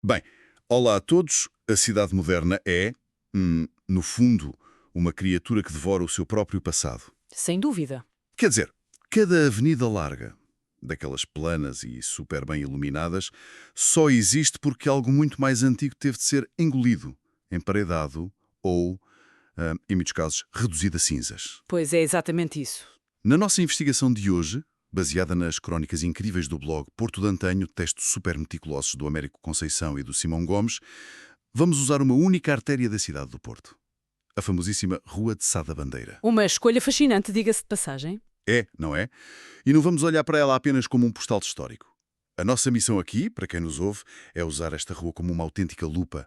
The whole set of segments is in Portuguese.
Bem, olá a todos. A cidade moderna é, no fundo, uma criatura que devora o seu próprio passado. Sem dúvida. Quer dizer, cada avenida larga, daquelas planas e super bem iluminadas, só existe porque algo muito mais antigo teve de ser engolido, emparedado ou, em muitos casos, reduzido a cinzas. Pois é exatamente isso. Na nossa investigação de hoje, baseada nas crónicas incríveis do blog Porto de Antanho, textos super meticulosos do Américo Conceição e do Simão Gomes, vamos usar uma única artéria da cidade do Porto. A famosíssima Rua de Sá da Bandeira. Uma escolha fascinante, diga-se de passagem. É, não é? E não vamos olhar para ela apenas como um postal histórico. A nossa missão aqui, para quem nos ouve, é usar esta rua como uma autêntica lupa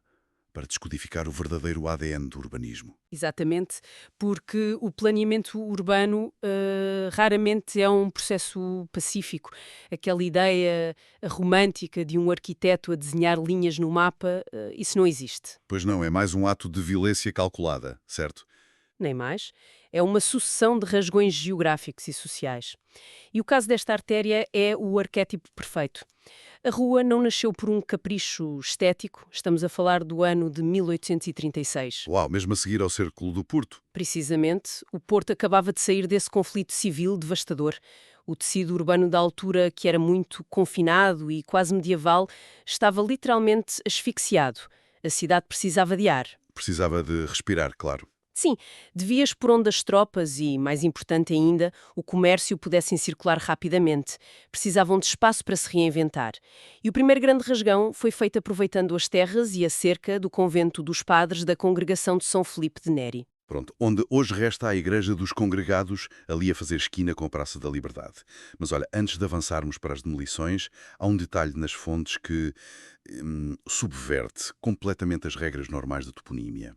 para descodificar o verdadeiro ADN do urbanismo. Exatamente, porque o planeamento urbano raramente é um processo pacífico. Aquela ideia romântica de um arquiteto a desenhar linhas no mapa, isso não existe. Pois não, é mais um ato de violência calculada, certo? Nem mais. É uma sucessão de rasgões geográficos e sociais. E o caso desta artéria é o arquétipo perfeito. A rua não nasceu por um capricho estético, estamos a falar do ano de 1836. Uau, mesmo a seguir ao Círculo do Porto. Precisamente, o Porto acabava de sair desse conflito civil devastador. O tecido urbano da altura, que era muito confinado e quase medieval, estava literalmente asfixiado. A cidade precisava de ar. Precisava de respirar, claro. Sim, de vias por onde as tropas e, mais importante ainda, o comércio pudessem circular rapidamente. Precisavam de espaço para se reinventar. E o primeiro grande rasgão foi feito aproveitando as terras e a cerca do convento dos padres da congregação de São Filipe de Neri. Pronto, onde hoje resta a Igreja dos Congregados, ali a fazer esquina com a Praça da Liberdade. Mas olha, antes de avançarmos para as demolições, há um detalhe nas fontes que subverte completamente as regras normais da toponímia.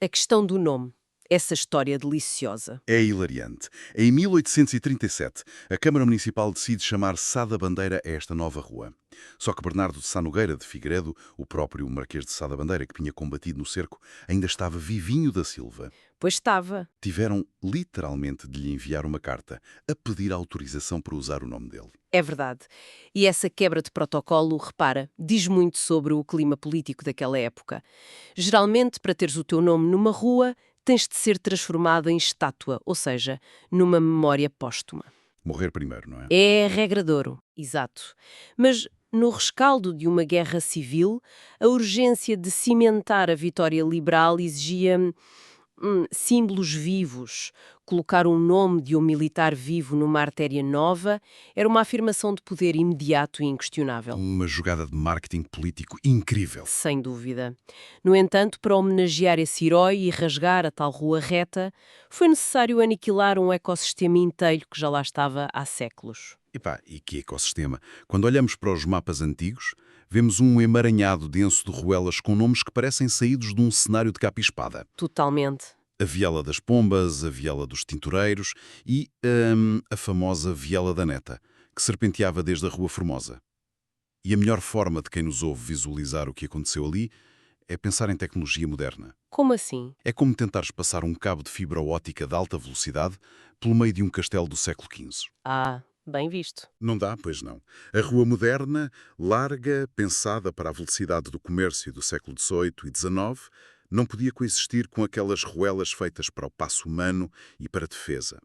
A questão do nome. Essa história deliciosa. É hilariante. Em 1837, a Câmara Municipal decide chamar Sá da Bandeira a esta nova rua. Só que Bernardo de Sá Nogueira de Figueiredo, o próprio Marquês de Sá da Bandeira que tinha combatido no cerco, ainda estava vivinho da Silva. Pois estava. Tiveram literalmente de lhe enviar uma carta a pedir autorização para usar o nome dele. É verdade. E essa quebra de protocolo, repara, diz muito sobre o clima político daquela época. Geralmente, para teres o teu nome numa rua, tens de ser transformado em estátua, ou seja, numa memória póstuma. Morrer primeiro, não é? É a regra de ouro, exato. Mas no rescaldo de uma guerra civil, a urgência de cimentar a vitória liberal exigia símbolos vivos. Colocar um nome de um militar vivo numa artéria nova era uma afirmação de poder imediato e inquestionável. Uma jogada de marketing político incrível. Sem dúvida. No entanto, para homenagear esse herói e rasgar a tal rua reta, foi necessário aniquilar um ecossistema inteiro que já lá estava há séculos. E que ecossistema? Quando olhamos para os mapas antigos, vemos um emaranhado denso de ruelas com nomes que parecem saídos de um cenário de capa e espada. Totalmente. A Viela das Pombas, a Viela dos Tintureiros e a famosa Viela da Neta, que serpenteava desde a Rua Formosa. E a melhor forma de quem nos ouve visualizar o que aconteceu ali é pensar em tecnologia moderna. Como assim? É como tentares passar um cabo de fibra óptica de alta velocidade pelo meio de um castelo do século XV. Bem visto. Não dá, pois não. A rua moderna, larga, pensada para a velocidade do comércio do século XVIII e XIX, não podia coexistir com aquelas ruelas feitas para o passo humano e para a defesa.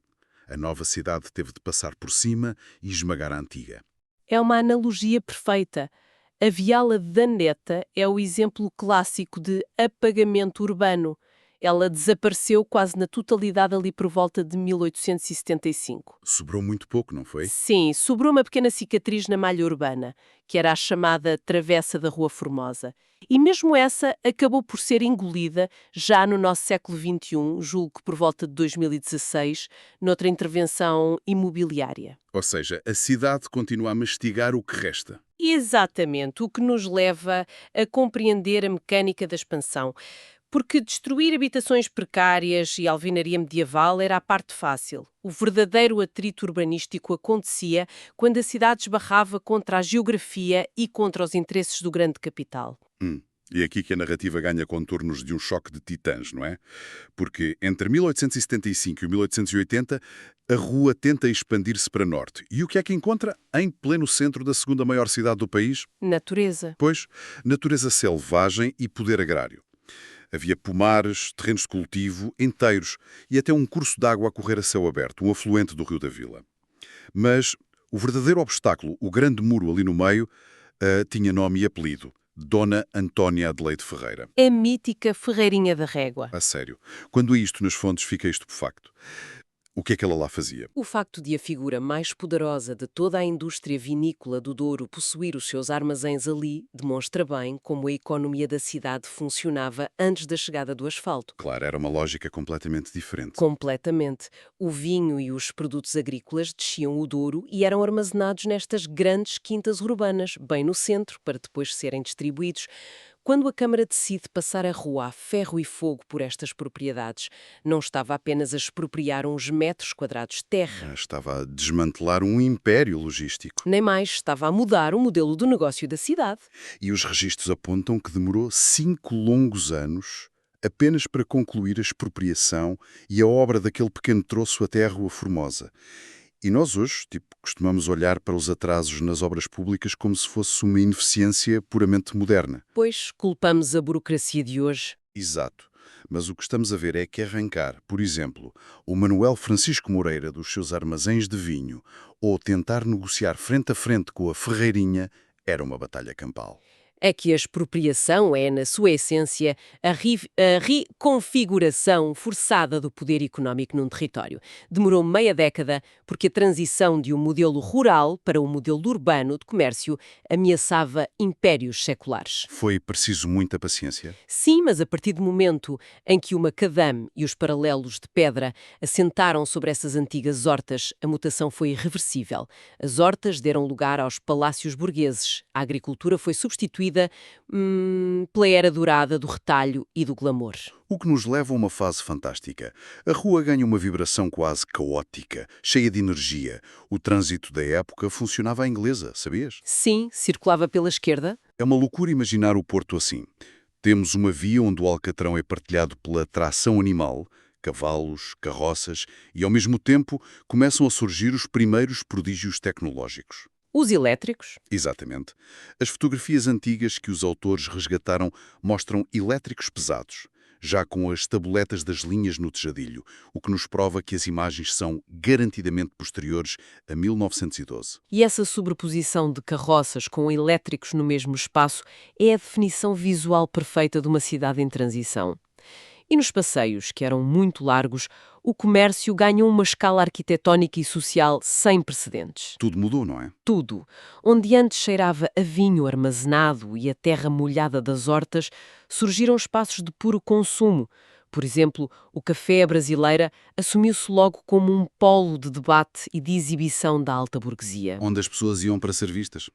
A nova cidade teve de passar por cima e esmagar a antiga. É uma analogia perfeita. A Viala da Neta é o exemplo clássico de apagamento urbano. Ela desapareceu quase na totalidade ali por volta de 1875. Sobrou muito pouco, não foi? Sim, sobrou uma pequena cicatriz na malha urbana, que era a chamada Travessa da Rua Formosa. E mesmo essa acabou por ser engolida já no nosso século XXI, julgo que por volta de 2016, noutra intervenção imobiliária. Ou seja, a cidade continua a mastigar o que resta. Exatamente, o que nos leva a compreender a mecânica da expansão. Porque destruir habitações precárias e alvenaria medieval era a parte fácil. O verdadeiro atrito urbanístico acontecia quando a cidade esbarrava contra a geografia e contra os interesses do grande capital. E é aqui que a narrativa ganha contornos de um choque de titãs, não é? Porque entre 1875 e 1880, a rua tenta expandir-se para norte. E o que é que encontra em pleno centro da segunda maior cidade do país? Natureza. Pois, natureza selvagem e poder agrário. Havia pomares, terrenos de cultivo inteiros e até um curso de água a correr a céu aberto, um afluente do Rio da Vila. Mas o verdadeiro obstáculo, o grande muro ali no meio, tinha nome e apelido. Dona Antónia Adelaide Ferreira. A mítica Ferreirinha da Régua. A sério. Quando isto nas fontes, fica estupefacto. O que é que ela lá fazia? O facto de a figura mais poderosa de toda a indústria vinícola do Douro possuir os seus armazéns ali demonstra bem como a economia da cidade funcionava antes da chegada do asfalto. Claro, era uma lógica completamente diferente. Completamente. O vinho e os produtos agrícolas desciam o Douro e eram armazenados nestas grandes quintas urbanas, bem no centro, para depois serem distribuídos. Quando a Câmara decide passar a rua a ferro e fogo por estas propriedades, não estava apenas a expropriar uns metros quadrados de terra. Estava a desmantelar um império logístico. Nem mais, estava a mudar o modelo do negócio da cidade. E os registros apontam que demorou 5 longos anos apenas para concluir a expropriação e a obra daquele pequeno troço até à Rua Formosa. E nós hoje, costumamos olhar para os atrasos nas obras públicas como se fosse uma ineficiência puramente moderna. Pois culpamos a burocracia de hoje. Exato. Mas o que estamos a ver é que arrancar, por exemplo, o Manuel Francisco Moreira dos seus armazéns de vinho ou tentar negociar frente a frente com a Ferreirinha era uma batalha campal. É que a expropriação é, na sua essência, a reconfiguração forçada do poder económico num território. Demorou meia década porque a transição de um modelo rural para um modelo urbano de comércio ameaçava impérios seculares. Foi preciso muita paciência. Sim, mas a partir do momento em que o macadame e os paralelos de pedra assentaram sobre essas antigas hortas, a mutação foi irreversível. As hortas deram lugar aos palácios burgueses. A agricultura foi substituída pela era dourada do retalho e do glamour. O que nos leva a uma fase fantástica. A rua ganha uma vibração quase caótica, cheia de energia. O trânsito da época funcionava à inglesa, sabias? Sim, circulava pela esquerda. É uma loucura imaginar o Porto assim. Temos uma via onde o alcatrão é partilhado pela tração animal, cavalos, carroças, e ao mesmo tempo começam a surgir os primeiros prodígios tecnológicos. Os elétricos. Exatamente. As fotografias antigas que os autores resgataram mostram elétricos pesados, já com as tabuletas das linhas no tejadilho, o que nos prova que as imagens são garantidamente posteriores a 1912. E essa sobreposição de carroças com elétricos no mesmo espaço é a definição visual perfeita de uma cidade em transição. E nos passeios, que eram muito largos, o comércio ganhou uma escala arquitetónica e social sem precedentes. Tudo mudou, não é? Tudo. Onde antes cheirava a vinho armazenado e a terra molhada das hortas, surgiram espaços de puro consumo. Por exemplo, o café à brasileira assumiu-se logo como um polo de debate e de exibição da alta burguesia. Onde as pessoas iam para ser vistas.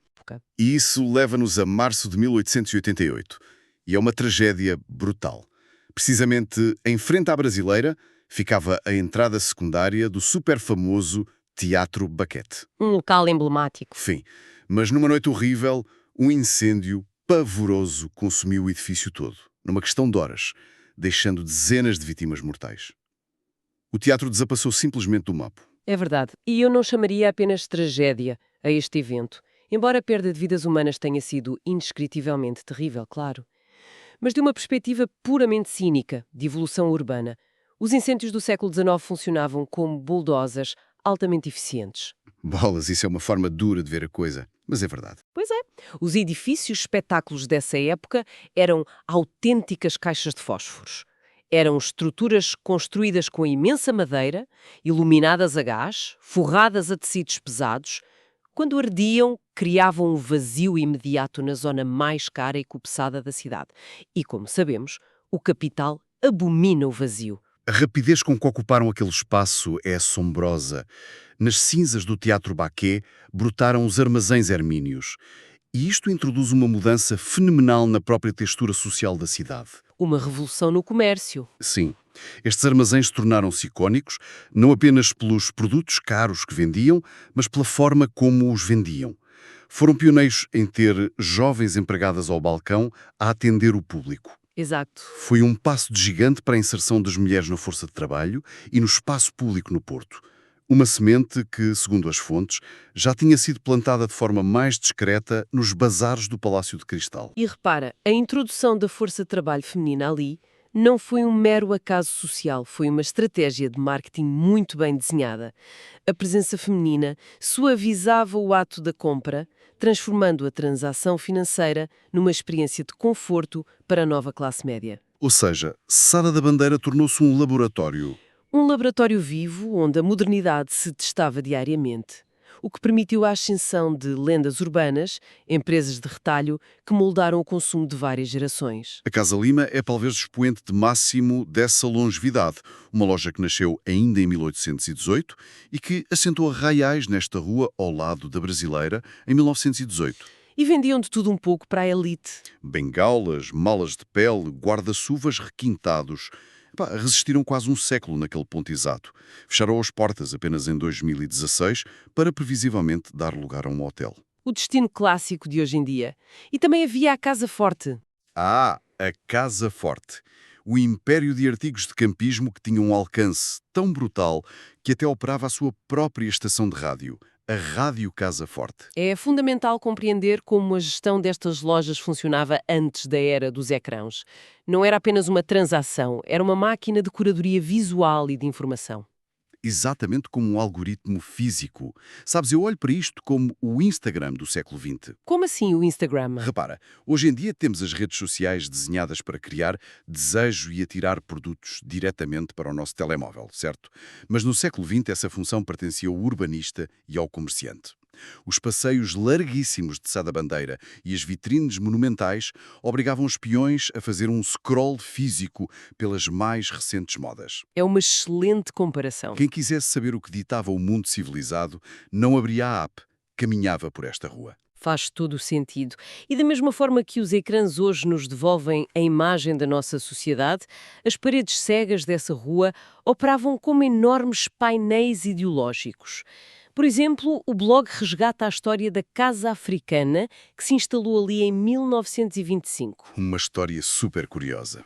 E isso leva-nos a março de 1888. E é uma tragédia brutal. Precisamente em frente à Brasileira ficava a entrada secundária do super famoso Teatro Baquete. Um local emblemático. Fim. Mas numa noite horrível, um incêndio pavoroso consumiu o edifício todo, numa questão de horas, deixando dezenas de vítimas mortais. O teatro desapareceu simplesmente do mapa. É verdade. E eu não chamaria apenas tragédia a este evento, embora a perda de vidas humanas tenha sido indescritivelmente terrível, claro. Mas de uma perspectiva puramente cínica, de evolução urbana, os incêndios do século XIX funcionavam como bulldozers altamente eficientes. Bolas, isso é uma forma dura de ver a coisa, mas é verdade. Pois é. Os edifícios espetáculos dessa época eram autênticas caixas de fósforos. Eram estruturas construídas com imensa madeira, iluminadas a gás, forradas a tecidos pesados. Quando ardiam, criavam um vazio imediato na zona mais cara e cobiçada da cidade. E, como sabemos, o capital abomina o vazio. A rapidez com que ocuparam aquele espaço é assombrosa. Nas cinzas do Teatro Baquet brotaram os armazéns hermínios. E isto introduz uma mudança fenomenal na própria textura social da cidade. Uma revolução no comércio. Sim. Estes armazéns tornaram-se icónicos, não apenas pelos produtos caros que vendiam, mas pela forma como os vendiam. Foram pioneiros em ter jovens empregadas ao balcão a atender o público. Exato. Foi um passo de gigante para a inserção das mulheres na força de trabalho e no espaço público no Porto. Uma semente que, segundo as fontes, já tinha sido plantada de forma mais discreta nos bazares do Palácio de Cristal. E repara, a introdução da força de trabalho feminina ali não foi um mero acaso social, foi uma estratégia de marketing muito bem desenhada. A presença feminina suavizava o ato da compra, transformando a transação financeira numa experiência de conforto para a nova classe média. Ou seja, Sá da Bandeira tornou-se um laboratório. Um laboratório vivo onde a modernidade se testava diariamente, o que permitiu a ascensão de lendas urbanas, empresas de retalho, que moldaram o consumo de várias gerações. A Casa Lima é talvez o expoente de máximo dessa longevidade, uma loja que nasceu ainda em 1818 e que assentou arraiais nesta rua ao lado da Brasileira em 1918. E vendiam de tudo um pouco para a elite. Bengalas, malas de pele, guarda-chuvas requintados. Resistiram quase um século naquele ponto exato. Fecharam as portas apenas em 2016 para previsivelmente dar lugar a um hotel. O destino clássico de hoje em dia. E também havia a Casa Forte. A Casa Forte. O império de artigos de campismo que tinha um alcance tão brutal que até operava a sua própria estação de rádio, a Rádio Casa Forte. É fundamental compreender como a gestão destas lojas funcionava antes da era dos ecrãs. Não era apenas uma transação, era uma máquina de curadoria visual e de informação. Exatamente como um algoritmo físico. Sabes, eu olho para isto como o Instagram do século XX. Como assim o Instagram? Repara, hoje em dia temos as redes sociais desenhadas para criar desejo e atirar produtos diretamente para o nosso telemóvel, certo? Mas no século XX essa função pertencia ao urbanista e ao comerciante. Os passeios larguíssimos de Sá da Bandeira e as vitrines monumentais obrigavam os peões a fazer um scroll físico pelas mais recentes modas. É uma excelente comparação. Quem quisesse saber o que ditava o mundo civilizado não abria a app, caminhava por esta rua. Faz todo o sentido. E da mesma forma que os ecrãs hoje nos devolvem a imagem da nossa sociedade, as paredes cegas dessa rua operavam como enormes painéis ideológicos. Por exemplo, o blog resgata a história da Casa Africana, que se instalou ali em 1925. Uma história super curiosa.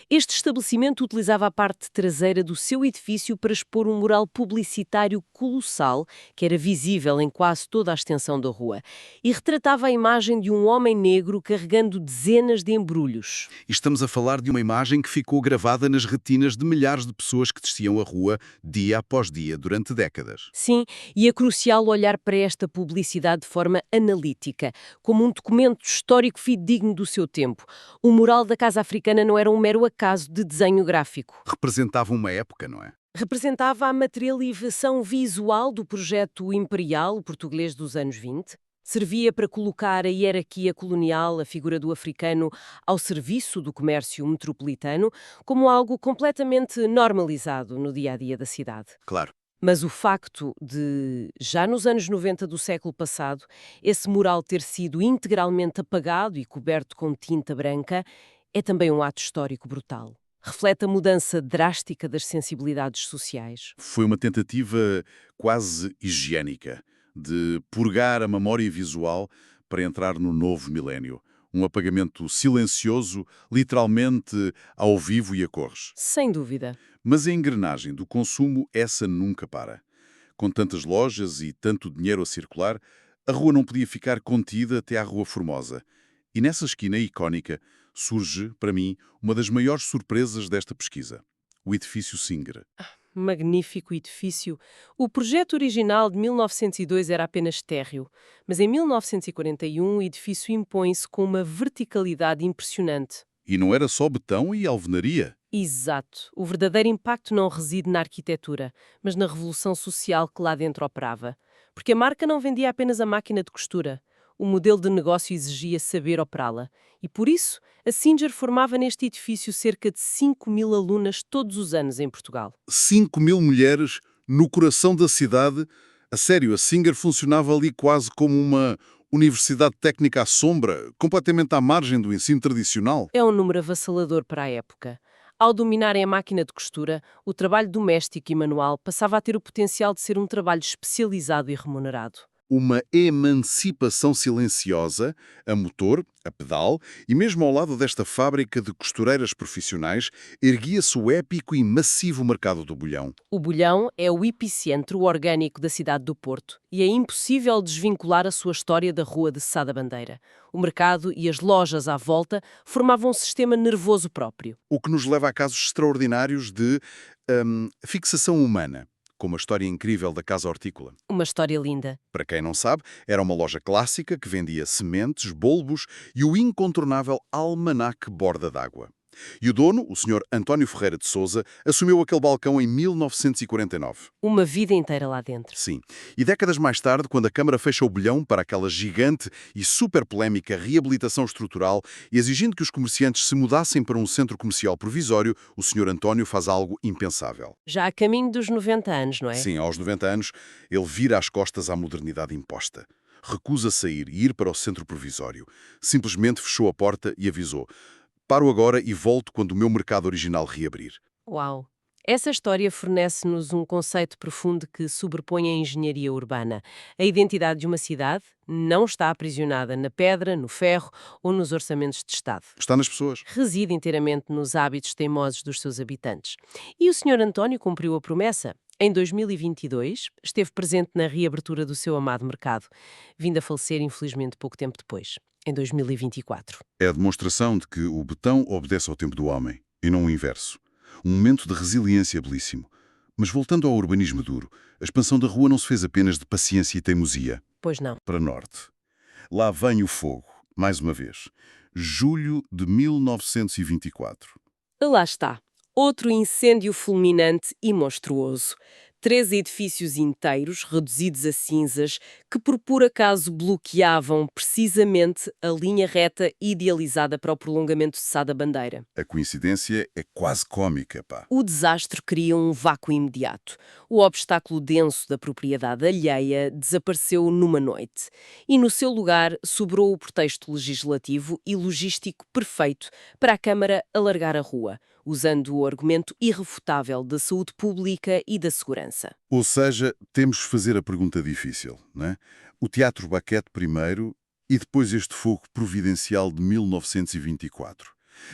Este estabelecimento utilizava a parte traseira do seu edifício para expor um mural publicitário colossal, que era visível em quase toda a extensão da rua, e retratava a imagem de um homem negro carregando dezenas de embrulhos. E estamos a falar de uma imagem que ficou gravada nas retinas de milhares de pessoas que desciam a rua dia após dia durante décadas. Sim, e é crucial olhar para esta publicidade de forma analítica, como um documento histórico fidedigno do seu tempo. O mural da Casa Africana não era um mero acaso de desenho gráfico. Representava uma época, não é? Representava a materialização visual do projeto imperial português dos anos 20. Servia para colocar a hierarquia colonial, a figura do africano, ao serviço do comércio metropolitano, como algo completamente normalizado no dia-a-dia da cidade. Claro. Mas o facto de, já nos anos 90 do século passado, esse mural ter sido integralmente apagado e coberto com tinta branca é também um ato histórico brutal. Reflete a mudança drástica das sensibilidades sociais. Foi uma tentativa quase higiênica de purgar a memória visual para entrar no novo milénio. Um apagamento silencioso, literalmente ao vivo e a cores. Sem dúvida. Mas a engrenagem do consumo, essa nunca para. Com tantas lojas e tanto dinheiro a circular, a rua não podia ficar contida até à Rua Formosa. E nessa esquina icónica surge, para mim, uma das maiores surpresas desta pesquisa. O edifício Singer. Magnífico edifício. O projeto original de 1902 era apenas térreo, mas em 1941 o edifício impõe-se com uma verticalidade impressionante. E não era só betão e alvenaria. Exato. O verdadeiro impacto não reside na arquitetura, mas na revolução social que lá dentro operava. Porque a marca não vendia apenas a máquina de costura. O modelo de negócio exigia saber operá-la. E por isso, a Singer formava neste edifício cerca de 5.000 alunas todos os anos em Portugal. 5.000 mulheres no coração da cidade. A sério, a Singer funcionava ali quase como uma universidade técnica à sombra, completamente à margem do ensino tradicional. É um número avassalador para a época. Ao dominarem a máquina de costura, o trabalho doméstico e manual passava a ter o potencial de ser um trabalho especializado e remunerado. Uma emancipação silenciosa, a motor, a pedal, e mesmo ao lado desta fábrica de costureiras profissionais, erguia-se o épico e massivo mercado do Bolhão. O Bolhão é o epicentro orgânico da cidade do Porto e é impossível desvincular a sua história da Rua de Sá da Bandeira. O mercado e as lojas à volta formavam um sistema nervoso próprio. O que nos leva a casos extraordinários de fixação humana, como a história incrível da Casa Hortícola. Uma história linda. Para quem não sabe, era uma loja clássica que vendia sementes, bulbos e o incontornável almanaque Borda d'Água. E o dono, o Sr. António Ferreira de Sousa, assumiu aquele balcão em 1949. Uma vida inteira lá dentro. Sim. E décadas mais tarde, quando a Câmara fecha o bolhão para aquela gigante e super polémica reabilitação estrutural, exigindo que os comerciantes se mudassem para um centro comercial provisório, o Sr. António faz algo impensável. Já a caminho dos 90 anos, não é? Sim, aos 90 anos, ele vira as costas à modernidade imposta. Recusa sair e ir para o centro provisório. Simplesmente fechou a porta e avisou: paro agora e volto quando o meu mercado original reabrir. Uau! Essa história fornece-nos um conceito profundo que sobrepõe a engenharia urbana. A identidade de uma cidade não está aprisionada na pedra, no ferro ou nos orçamentos de Estado. Está nas pessoas. Reside inteiramente nos hábitos teimosos dos seus habitantes. E o Sr. António cumpriu a promessa. Em 2022, esteve presente na reabertura do seu amado mercado, vindo a falecer, infelizmente, pouco tempo depois, em 2024. É a demonstração de que o betão obedece ao tempo do homem, e não o inverso. Um momento de resiliência belíssimo. Mas voltando ao urbanismo duro, a expansão da rua não se fez apenas de paciência e teimosia. Pois não. Para norte. Lá vem o fogo, mais uma vez. Julho de 1924. Lá está. Outro incêndio fulminante e monstruoso. 3 edifícios inteiros, reduzidos a cinzas, que por puro acaso bloqueavam precisamente a linha reta idealizada para o prolongamento de Sá da Bandeira. A coincidência é quase cômica, pá. O desastre cria um vácuo imediato. O obstáculo denso da propriedade alheia desapareceu numa noite. E no seu lugar sobrou o pretexto legislativo e logístico perfeito para a Câmara alargar a rua, usando o argumento irrefutável da saúde pública e da segurança. Ou seja, temos de fazer a pergunta difícil, não é? O Teatro Baquete primeiro e depois este fogo providencial de 1924.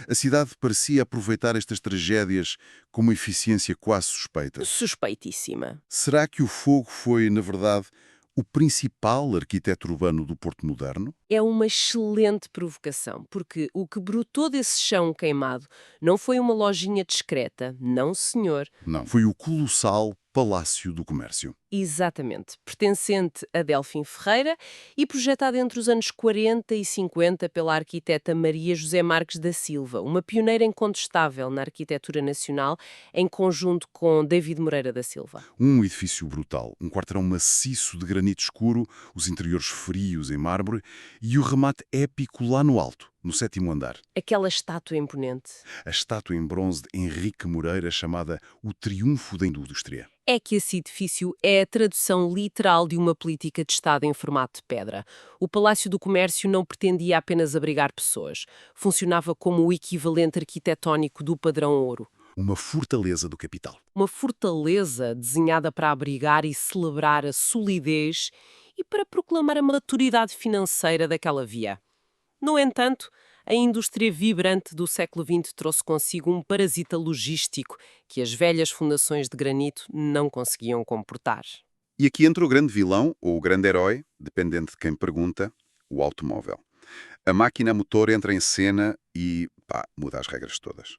A cidade parecia aproveitar estas tragédias com uma eficiência quase suspeita. Suspeitíssima. Será que o fogo foi, na verdade, o principal arquiteto urbano do Porto moderno? É uma excelente provocação, porque o que brotou desse chão queimado não foi uma lojinha discreta, não senhor. Não. Foi o colossal Palácio do Comércio. Exatamente, pertencente a Delfim Ferreira e projetado entre os anos 40 e 50 pela arquiteta Maria José Marques da Silva, uma pioneira incontestável na arquitetura nacional, em conjunto com David Moreira da Silva. Um edifício brutal, um quarteirão maciço de granito escuro, os interiores frios em mármore e o remate épico lá no alto, no 7º andar. Aquela estátua imponente. A estátua em bronze de Henrique Moreira chamada O Triunfo da Indústria. É que esse edifício é a tradução literal de uma política de Estado em formato de pedra. O Palácio do Comércio não pretendia apenas abrigar pessoas. Funcionava como o equivalente arquitetónico do padrão ouro. Uma fortaleza do capital. Uma fortaleza desenhada para abrigar e celebrar a solidez e para proclamar a maturidade financeira daquela via. No entanto, a indústria vibrante do século XX trouxe consigo um parasita logístico que as velhas fundações de granito não conseguiam comportar. E aqui entra o grande vilão, ou o grande herói, dependendo de quem pergunta, o automóvel. A máquina a motor entra em cena e, muda as regras todas.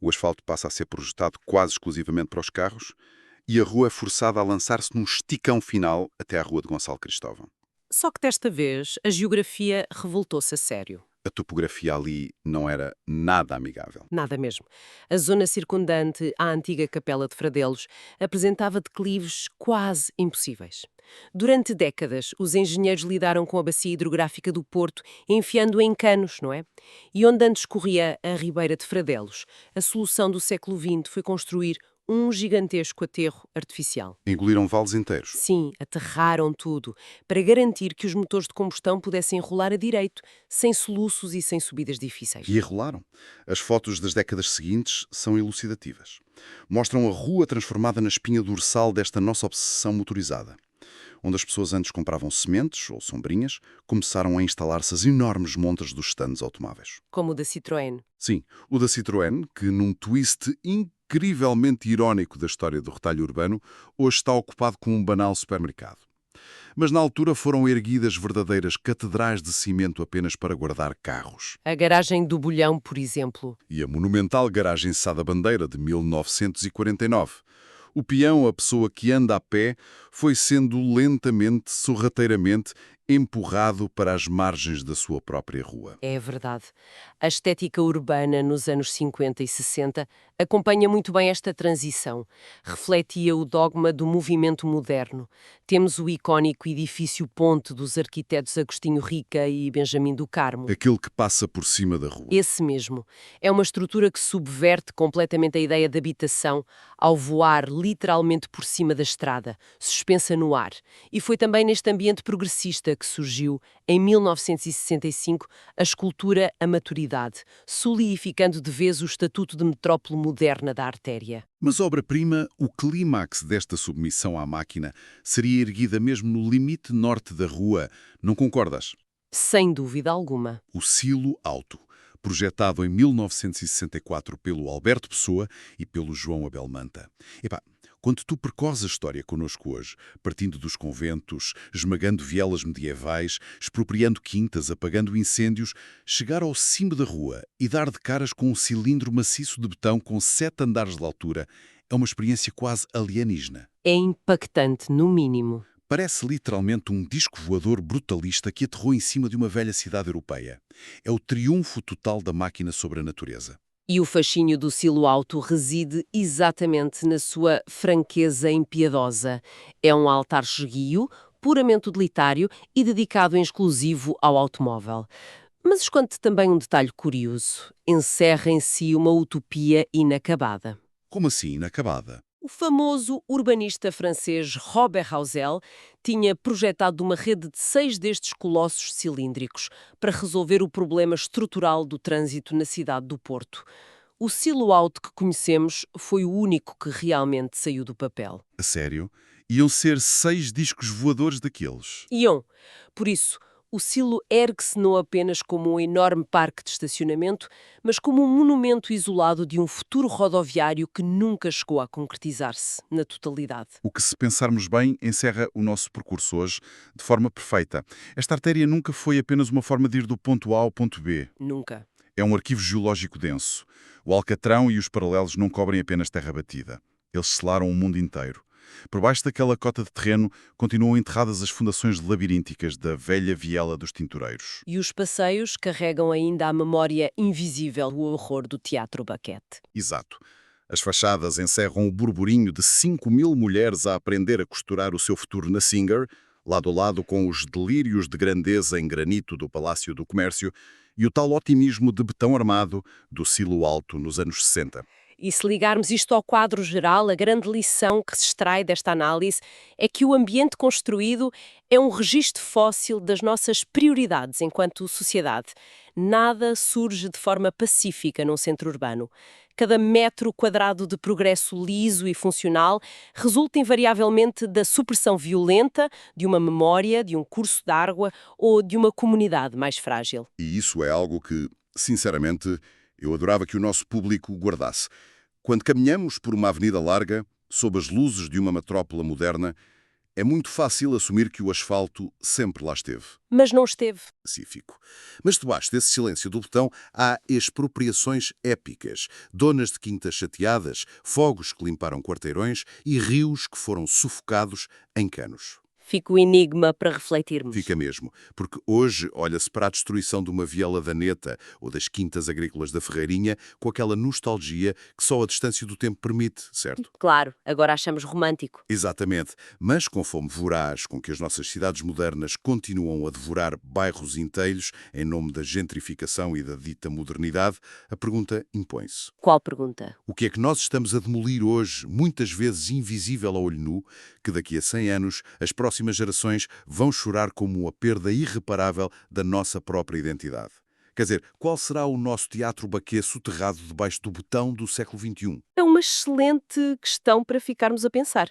O asfalto passa a ser projetado quase exclusivamente para os carros e a rua é forçada a lançar-se num esticão final até à Rua de Gonçalo Cristóvão. Só que desta vez a geografia revoltou-se a sério. A topografia ali não era nada amigável. Nada mesmo. A zona circundante à antiga Capela de Fradelos apresentava declives quase impossíveis. Durante décadas, os engenheiros lidaram com a bacia hidrográfica do Porto, enfiando-a em canos, não é? E onde antes corria a Ribeira de Fradelos, a solução do século XX foi construir um gigantesco aterro artificial. Engoliram vales inteiros. Sim, aterraram tudo, para garantir que os motores de combustão pudessem rolar a direito, sem soluços e sem subidas difíceis. E enrolaram. As fotos das décadas seguintes são elucidativas. Mostram a rua transformada na espinha dorsal desta nossa obsessão motorizada. Onde as pessoas antes compravam sementes ou sombrinhas, começaram a instalar-se as enormes montas dos stands automóveis. Como o da Citroën. Sim, o da Citroën, que num twist incrivelmente irónico da história do retalho urbano, hoje está ocupado com um banal supermercado. Mas na altura foram erguidas verdadeiras catedrais de cimento apenas para guardar carros. A garagem do Bolhão, por exemplo. E a monumental garagem Sá da Bandeira, de 1949. O peão, a pessoa que anda a pé, foi sendo lentamente, sorrateiramente, empurrado para as margens da sua própria rua. É verdade. A estética urbana nos anos 50 e 60 acompanha muito bem esta transição. Refletia o dogma do movimento moderno. Temos o icónico edifício Ponte dos arquitetos Agostinho Rica e Benjamin do Carmo. Aquele que passa por cima da rua. Esse mesmo. É uma estrutura que subverte completamente a ideia de habitação ao voar literalmente por cima da estrada, suspensa no ar. E foi também neste ambiente progressista que surgiu, em 1965, a escultura A Maturidade, solidificando de vez o estatuto de metrópole moderna da artéria. Mas obra-prima, o clímax desta submissão à máquina seria erguida mesmo no limite norte da rua, não concordas? Sem dúvida alguma. O Silo Alto, projetado em 1964 pelo Alberto Pessoa e pelo João Abel Manta. Epá, quando tu percorres a história connosco hoje, partindo dos conventos, esmagando vielas medievais, expropriando quintas, apagando incêndios, chegar ao cimo da rua e dar de caras com um cilindro maciço de betão com 7 andares de altura é uma experiência quase alienígena. É impactante, no mínimo. Parece literalmente um disco voador brutalista que aterrou em cima de uma velha cidade europeia. É o triunfo total da máquina sobre a natureza. E o fascínio do Silo Alto reside exatamente na sua franqueza impiedosa. É um altar esguio, puramente utilitário e dedicado em exclusivo ao automóvel. Mas esconde também um detalhe curioso. Encerra em si uma utopia inacabada. Como assim, inacabada? O famoso urbanista francês Robert Hausel tinha projetado uma rede de 6 destes colossos cilíndricos para resolver o problema estrutural do trânsito na cidade do Porto. O Silo Alto que conhecemos foi o único que realmente saiu do papel. A sério? Iam ser 6 discos voadores daqueles. Iam. Por isso, o Silo ergue-se não apenas como um enorme parque de estacionamento, mas como um monumento isolado de um futuro rodoviário que nunca chegou a concretizar-se na totalidade. O que, se pensarmos bem, encerra o nosso percurso hoje de forma perfeita. Esta artéria nunca foi apenas uma forma de ir do ponto A ao ponto B. Nunca. É um arquivo geológico denso. O Alcatrão e os paralelos não cobrem apenas terra batida. Eles selaram o mundo inteiro. Por baixo daquela cota de terreno continuam enterradas as fundações labirínticas da velha viela dos tintureiros. E os passeios carregam ainda a memória invisível do horror do Teatro Baquete. Exato. As fachadas encerram o burburinho de 5.000 mulheres a aprender a costurar o seu futuro na Singer, lado a lado com os delírios de grandeza em granito do Palácio do Comércio e o tal otimismo de betão armado do Silo Alto nos anos 60. E se ligarmos isto ao quadro geral, a grande lição que se extrai desta análise é que o ambiente construído é um registro fóssil das nossas prioridades enquanto sociedade. Nada surge de forma pacífica num centro urbano. Cada metro quadrado de progresso liso e funcional resulta invariavelmente da supressão violenta de uma memória, de um curso de água ou de uma comunidade mais frágil. E isso é algo que, sinceramente, eu adorava que o nosso público guardasse. Quando caminhamos por uma avenida larga, sob as luzes de uma metrópole moderna, é muito fácil assumir que o asfalto sempre lá esteve. Mas não esteve. Pacífico. Mas debaixo desse silêncio do botão há expropriações épicas, donas de quintas chateadas, fogos que limparam quarteirões e rios que foram sufocados em canos. Fica o enigma para refletirmos. Fica mesmo, porque hoje olha-se para a destruição de uma viela da Neta ou das quintas agrícolas da Ferreirinha com aquela nostalgia que só a distância do tempo permite, certo? Claro, agora achamos romântico. Exatamente, mas com fome voraz com que as nossas cidades modernas continuam a devorar bairros inteiros em nome da gentrificação e da dita modernidade, a pergunta impõe-se. Qual pergunta? O que é que nós estamos a demolir hoje, muitas vezes invisível a olho nu, que daqui a 100 anos as próximas gerações vão chorar como a perda irreparável da nossa própria identidade? Quer dizer, qual será o nosso teatro baquê soterrado debaixo do betão do século XXI? É uma excelente questão para ficarmos a pensar.